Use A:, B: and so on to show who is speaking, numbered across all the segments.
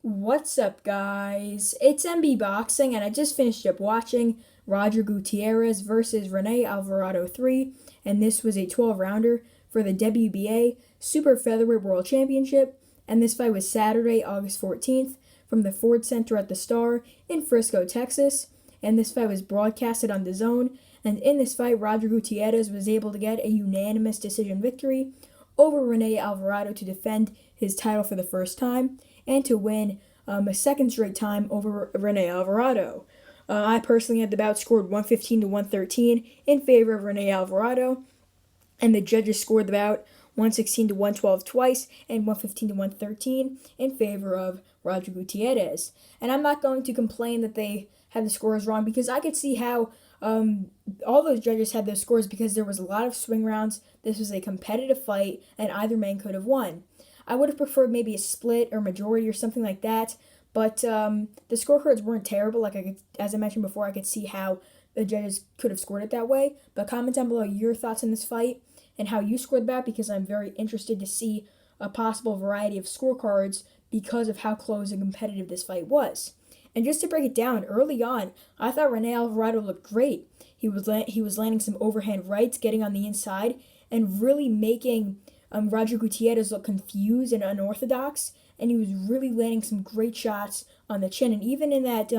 A: What's up, guys? It's MB Boxing, and I just finished up watching Roger Gutierrez versus Rene Alvarado 3, and this was a 12-rounder for the WBA Super Featherweight World Championship, and this fight was Saturday, August 14th, from the Ford Center at the Star in Frisco, Texas, and this fight was broadcasted on DAZN, and in this fight, Roger Gutierrez was able to get a unanimous decision victory over Rene Alvarado to defend his title for the first time and to win a second straight time over Rene Alvarado. I personally had the bout scored 115 to 113 in favor of Rene Alvarado, and the judges scored the bout 116 to 112 twice and 115 to 113 in favor of Roger Gutierrez. And I'm not going to complain that they had the scores wrong because I could see how all those judges had those scores because there was a lot of swing rounds. This was a competitive fight, and either man could have won. I would have preferred maybe a split or majority or something like that, but the scorecards weren't terrible. As I mentioned before, I could see how the judges could have scored it that way. But comment down below your thoughts on this fight and how you scored that, because I'm very interested to see a possible variety of scorecards because of how close and competitive this fight was. And just to break it down, early on, I thought Rene Alvarado looked great. He was landing some overhand rights, getting on the inside, and really making Roger Gutierrez look confused and unorthodox. And he was really landing some great shots on the chin. And even in that,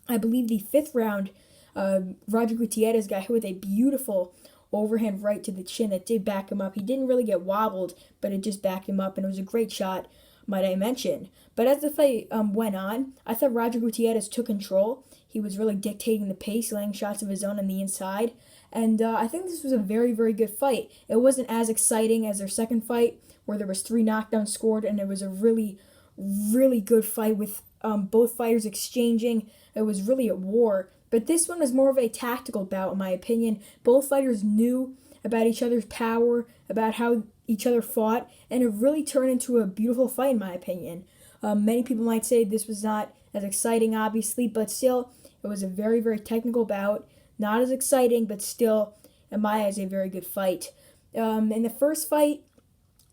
A: I believe the fifth round, Roger Gutierrez got hit with a beautiful overhand right to the chin that did back him up. He didn't really get wobbled, but it just backed him up, and it was a great shot, might I mention. But as the fight went on, I thought Roger Gutierrez took control. He was really dictating the pace, laying shots of his own on the inside. And I think this was a very, very good fight. It wasn't as exciting as their second fight, where there was 3 knockdowns scored, and it was a really, really good fight with both fighters exchanging. It was really a war. But this one was more of a tactical bout, in my opinion. Both fighters knew about each other's power, about how each other fought, and it really turned into a beautiful fight, in my opinion. Many people might say this was not as exciting, obviously, but still, it was a very, very technical bout. Not as exciting, but still, in my eyes, a very good fight. In the first fight,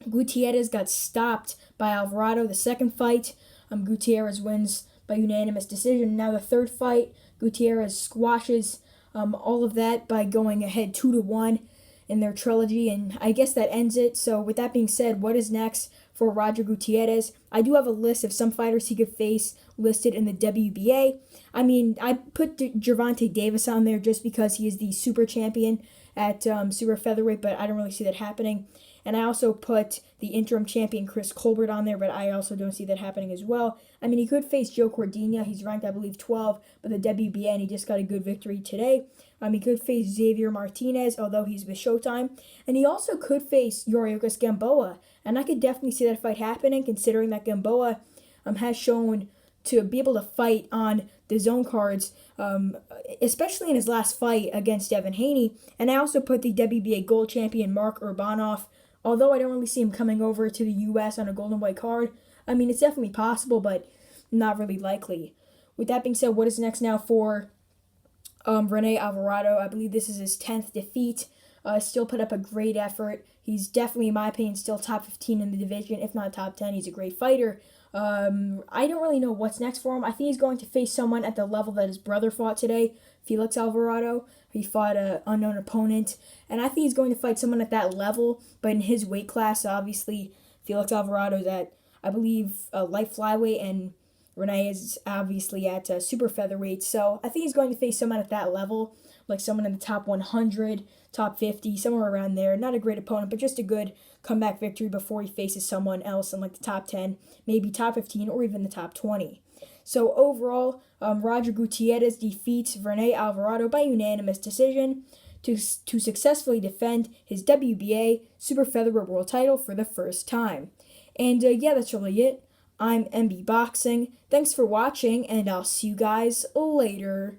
A: Gutierrez got stopped by Alvarado. The second fight, Gutierrez wins by unanimous decision. Now the third fight, Gutierrez squashes all of that by going ahead 2-1 in their trilogy, and I guess that ends it. So with that being said, what is next for Roger Gutierrez? I do have a list of some fighters he could face listed in the WBA. I mean, I put Gervonta Davis on there just because he is the super champion at super featherweight, but I don't really see that happening. And I also put the interim champion Chris Colbert on there, but I also don't see that happening as well. I mean, he could face Joe Cordina. He's ranked, I believe, 12 by the WBA, and he just got a good victory today. He could face Xavier Martinez, although he's with Showtime. And he also could face Yuriorkis Gamboa. And I could definitely see that fight happening, considering that Gamboa has shown to be able to fight on the zone cards, especially in his last fight against Devin Haney. And I also put the WBA gold champion Mark Urbanov, although I don't really see him coming over to the U.S. on a gold and white card. I mean, it's definitely possible, but not really likely. With that being said, what is next now for Rene Alvarado? I believe this is his 10th defeat. Still put up a great effort. He's definitely, in my opinion, still top 15 in the division, if not top 10. He's a great fighter. I don't really know what's next for him. I think he's going to face someone at the level that his brother fought today, Felix Alvarado. He fought an unknown opponent, and I think he's going to fight someone at that level, but in his weight class. Obviously, Felix Alvarado's at, I believe, light flyweight, and Rene is obviously at super featherweight. So I think he's going to face someone at that level, like someone in the top 100, top 50, somewhere around there. Not a great opponent, but just a good comeback victory before he faces someone else in like the top 10, maybe top 15, or even the top 20. So overall, Roger Gutierrez defeats Rene Alvarado by unanimous decision to successfully defend his WBA Super Featherweight World title for the first time. And yeah, that's really it. I'm MB Boxing. Thanks for watching, and I'll see you guys later.